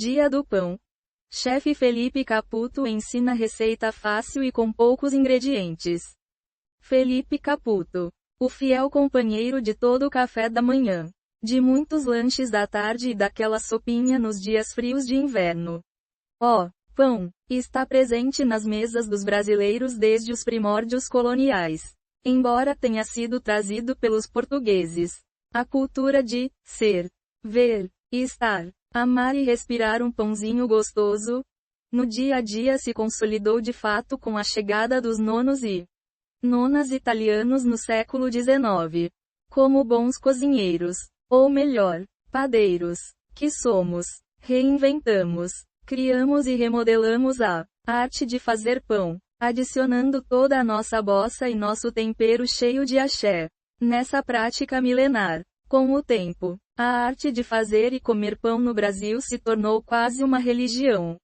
Dia do pão. Chefe Felipe Caputo ensina receita fácil e com poucos ingredientes. Felipe Caputo, o fiel companheiro de todo o café da manhã, de muitos lanches da tarde e daquela sopinha nos dias frios de inverno. Pão está presente nas mesas dos brasileiros desde os primórdios coloniais. Embora tenha sido trazido pelos portugueses, a cultura de ser, ver, estar, amar e respirar um pãozinho gostoso, no dia a dia se consolidou de fato com a chegada dos nonos e nonas italianos no século XIX. Como bons cozinheiros, ou melhor, padeiros, que somos, reinventamos, criamos e remodelamos a arte de fazer pão, adicionando toda a nossa bossa e nosso tempero cheio de axé. Nessa prática milenar, com o tempo, a arte de fazer e comer pão no Brasil se tornou quase uma religião.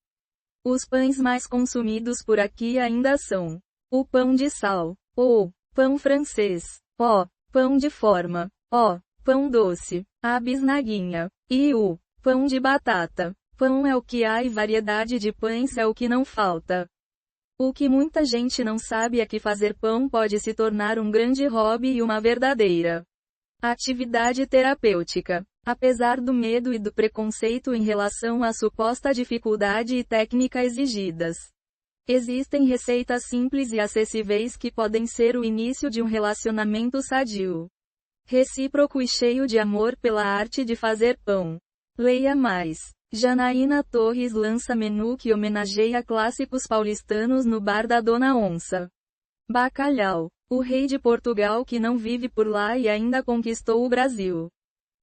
Os pães mais consumidos por aqui ainda são o pão de sal, o pão francês, o pão de forma, o pão doce, a bisnaguinha, e o pão de batata. Pão é o que há e variedade de pães é o que não falta. O que muita gente não sabe é que fazer pão pode se tornar um grande hobby e uma verdadeira atividade terapêutica. Apesar do medo e do preconceito em relação à suposta dificuldade e técnica exigidas, existem receitas simples e acessíveis que podem ser o início de um relacionamento sadio, recíproco e cheio de amor pela arte de fazer pão. Leia mais. Janaína Torres lança menu que homenageia clássicos paulistanos no bar da Dona Onça. Bacalhau, o rei de Portugal que não vive por lá e ainda conquistou o Brasil.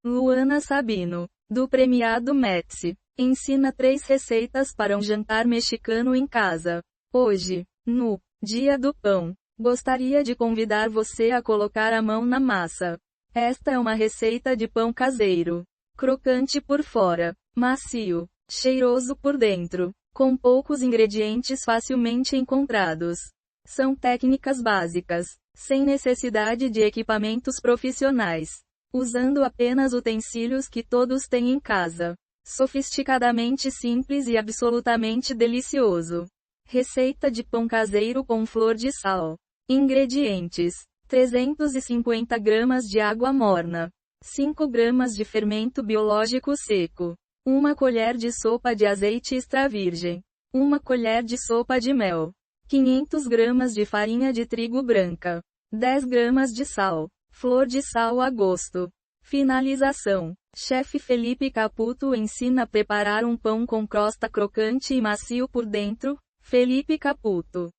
Luana Sabino, do premiado Médici, ensina 3 receitas para um jantar mexicano em casa. Hoje, no Dia do Pão, gostaria de convidar você a colocar a mão na massa. Esta é uma receita de pão caseiro, crocante por fora, macio, cheiroso por dentro, com poucos ingredientes facilmente encontrados. São técnicas básicas, sem necessidade de equipamentos profissionais, usando apenas utensílios que todos têm em casa. Sofisticadamente simples e absolutamente delicioso. Receita de pão caseiro com flor de sal. Ingredientes: 350 gramas de água morna, 5 gramas de fermento biológico seco, 1 colher de sopa de azeite extra virgem, 1 colher de sopa de mel, 500 gramas de farinha de trigo branca, 10 gramas de sal, flor de sal a gosto. Finalização. Chefe Felipe Caputo ensina a preparar um pão com crosta crocante e macio por dentro. Felipe Caputo.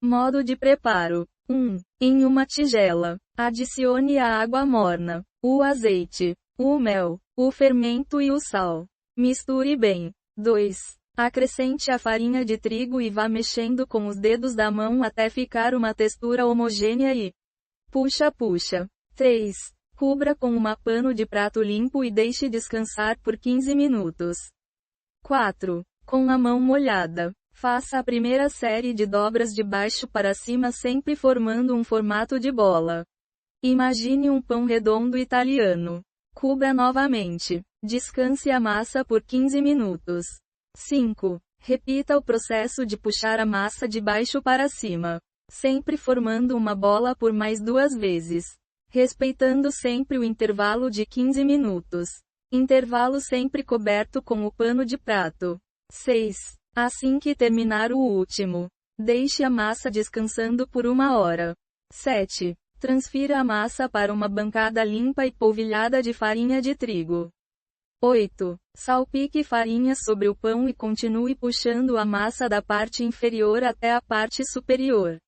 Modo de preparo. 1. Em uma tigela, adicione a água morna, o azeite, o mel, o fermento e o sal. Misture bem. 2. Acrescente a farinha de trigo e vá mexendo com os dedos da mão até ficar uma textura homogênea e puxa. 3. Cubra com um pano de prato limpo e deixe descansar por 15 minutos. 4. Com a mão molhada, faça a primeira série de dobras de baixo para cima sempre formando um formato de bola. Imagine um pão redondo italiano. Cubra novamente. Descanse a massa por 15 minutos. 5. Repita o processo de puxar a massa de baixo para cima, sempre formando uma bola por mais 2 vezes, respeitando sempre o intervalo de 15 minutos. Intervalo sempre coberto com o pano de prato. 6. Assim que terminar o último, deixe a massa descansando por 1 hora. 7. Transfira a massa para uma bancada limpa e polvilhada de farinha de trigo. 8. Salpique farinha sobre o pão e continue puxando a massa da parte inferior até a parte superior,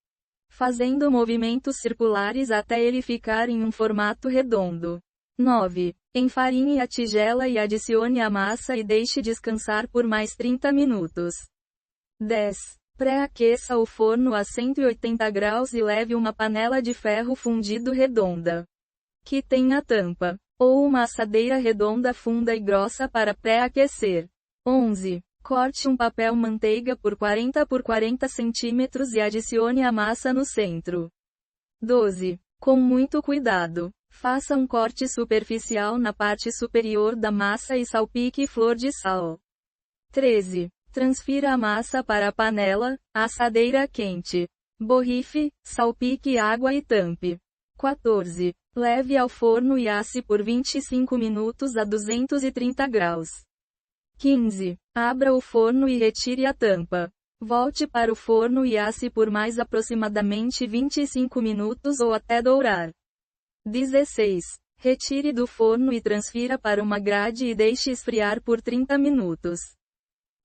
fazendo movimentos circulares até ele ficar em um formato redondo. 9. Enfarinhe a tigela e adicione a massa e deixe descansar por mais 30 minutos. 10. Pré-aqueça o forno a 180 graus e leve uma panela de ferro fundido redonda, que tenha tampa, ou uma assadeira redonda funda e grossa para pré-aquecer. 11. Corte um papel manteiga por 40 por 40 cm e adicione a massa no centro. 12. Com muito cuidado, faça um corte superficial na parte superior da massa e salpique flor de sal. 13. Transfira a massa para a panela, assadeira quente. Borrife, salpique água e tampe. 14. Leve ao forno e asse por 25 minutos a 230 graus. 15. Abra o forno e retire a tampa. Volte para o forno e asse por mais aproximadamente 25 minutos ou até dourar. 16. Retire do forno e transfira para uma grade e deixe esfriar por 30 minutos.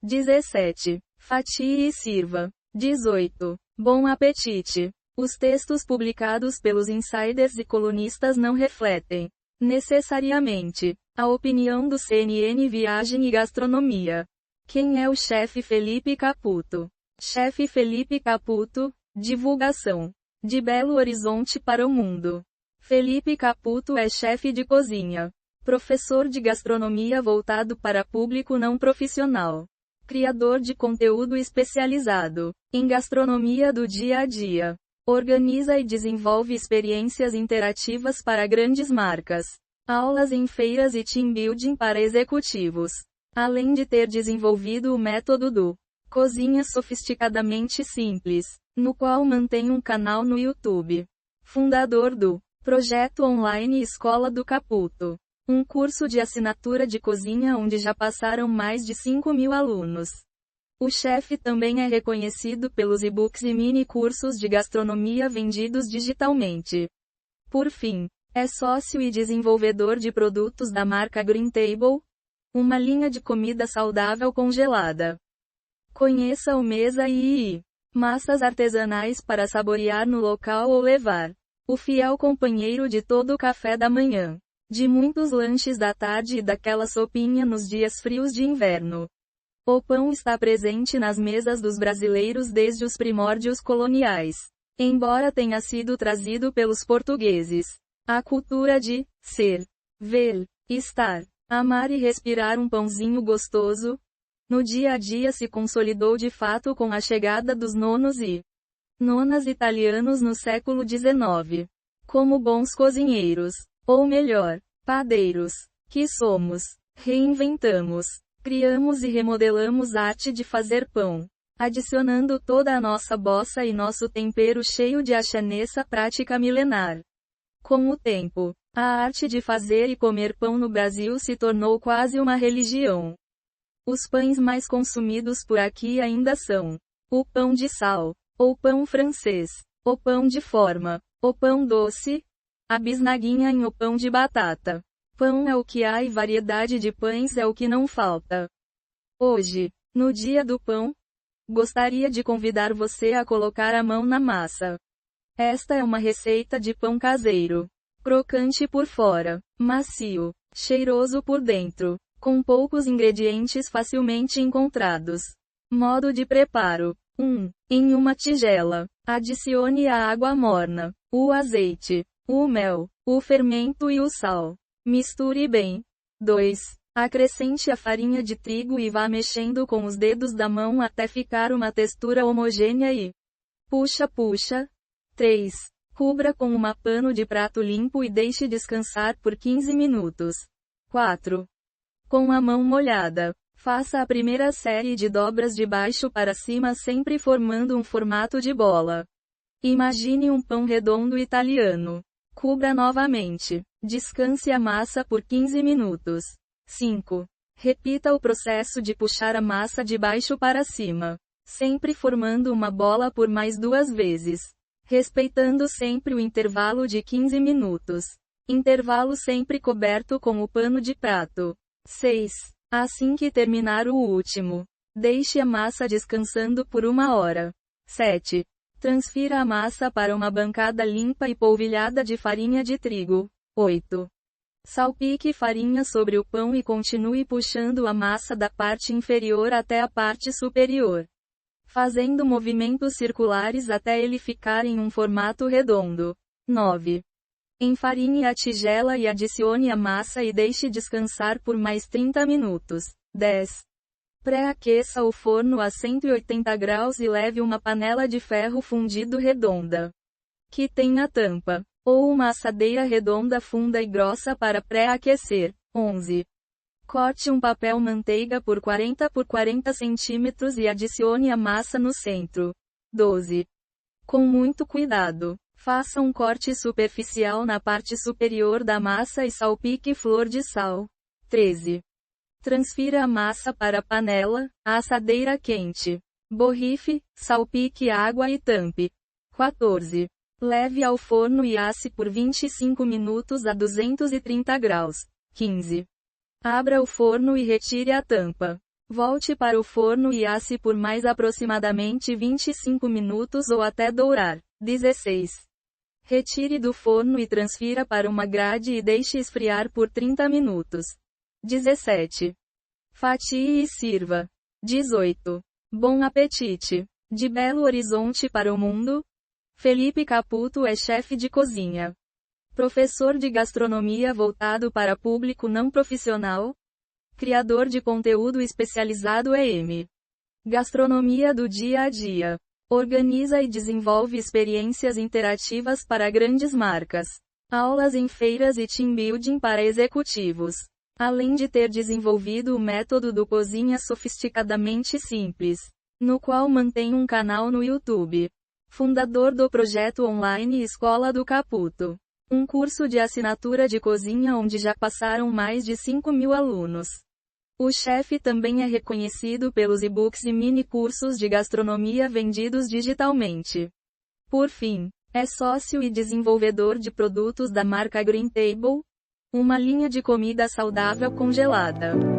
17. Fatie e sirva. 18. Bom apetite! Os textos publicados pelos insiders e colunistas não refletem, necessariamente, a opinião do CNN Viagem e Gastronomia. Quem é o chefe Felipe Caputo? Chefe Felipe Caputo, divulgação. De Belo Horizonte para o mundo. Felipe Caputo é chefe de cozinha. Professor de gastronomia voltado para público não profissional. Criador de conteúdo especializado em gastronomia do dia a dia. Organiza e desenvolve experiências interativas para grandes marcas. Aulas em feiras e team building para executivos. Além de ter desenvolvido o método do Cozinha Sofisticadamente Simples, no qual mantém um canal no YouTube. Fundador do projeto online Escola do Caputo. Um curso de assinatura de cozinha onde já passaram mais de 5.000 alunos. O chefe também é reconhecido pelos e-books e mini-cursos de gastronomia vendidos digitalmente. Por fim, é sócio e desenvolvedor de produtos da marca Green Table, uma linha de comida saudável congelada. Conheça o Mesa e massas artesanais para saborear no local ou levar. O fiel companheiro de todo o café da manhã. De muitos lanches da tarde e daquela sopinha nos dias frios de inverno. O pão está presente nas mesas dos brasileiros desde os primórdios coloniais. Embora tenha sido trazido pelos portugueses. A cultura de ser, ver, estar, amar e respirar um pãozinho gostoso, no dia a dia se consolidou de fato com a chegada dos nonos e nonas italianos no século XIX. Como bons cozinheiros. Ou melhor, padeiros, que somos, reinventamos, criamos e remodelamos a arte de fazer pão, adicionando toda a nossa bossa e nosso tempero cheio de axé nessa prática milenar. Com o tempo, a arte de fazer e comer pão no Brasil se tornou quase uma religião. Os pães mais consumidos por aqui ainda são o pão de sal, ou pão francês, o pão de forma, o pão doce, a bisnaguinha e o pão de batata. Pão é o que há e variedade de pães é o que não falta. Hoje, no dia do pão, gostaria de convidar você a colocar a mão na massa. Esta é uma receita de pão caseiro. Crocante por fora, macio, cheiroso por dentro, com poucos ingredientes facilmente encontrados. Modo de preparo. 1. Em uma tigela, adicione a água morna, o azeite, o mel, o fermento e o sal. Misture bem. 2. Acrescente a farinha de trigo e vá mexendo com os dedos da mão até ficar uma textura homogênea e puxa. 3. Cubra com um pano de prato limpo e deixe descansar por 15 minutos. 4. Com a mão molhada, faça a primeira série de dobras de baixo para cima sempre formando um formato de bola. Imagine um pão redondo italiano. Cubra novamente. Descanse a massa por 15 minutos. 5. Repita o processo de puxar a massa de baixo para cima, sempre formando uma bola por mais 2 vezes, respeitando sempre o intervalo de 15 minutos. Intervalo sempre coberto com o pano de prato. 6. Assim que terminar o último, deixe a massa descansando por 1 hora. 7. Transfira a massa para uma bancada limpa e polvilhada de farinha de trigo. 8. Salpique farinha sobre o pão e continue puxando a massa da parte inferior até a parte superior, fazendo movimentos circulares até ele ficar em um formato redondo. 9. Enfarinhe a tigela e adicione a massa e deixe descansar por mais 30 minutos. 10. Pré-aqueça o forno a 180 graus e leve uma panela de ferro fundido redonda, que tenha tampa, ou uma assadeira redonda funda e grossa para pré-aquecer. 11. Corte um papel manteiga por 40 por 40 centímetros e adicione a massa no centro. 12. Com muito cuidado, faça um corte superficial na parte superior da massa e salpique flor de sal. 13. Transfira a massa para a panela, a assadeira quente. Borrife, salpique água e tampe. 14. Leve ao forno e asse por 25 minutos a 230 graus. 15. Abra o forno e retire a tampa. Volte para o forno e asse por mais aproximadamente 25 minutos ou até dourar. 16. Retire do forno e transfira para uma grade e deixe esfriar por 30 minutos. 17. Fatie e sirva. 18. Bom apetite! De Belo Horizonte para o mundo, Felipe Caputo é chefe de cozinha. Professor de gastronomia voltado para público não profissional. Criador de conteúdo especializado EM. Gastronomia do dia a dia. Organiza e desenvolve experiências interativas para grandes marcas. Aulas em feiras e team building para executivos. Além de ter desenvolvido o método do Cozinha Sofisticadamente Simples, no qual mantém um canal no YouTube. Fundador do projeto online Escola do Caputo. Um curso de assinatura de cozinha onde já passaram mais de 5.000 alunos. O chefe também é reconhecido pelos e-books e mini-cursos de gastronomia vendidos digitalmente. Por fim, é sócio e desenvolvedor de produtos da marca Green Table, uma linha de comida saudável congelada.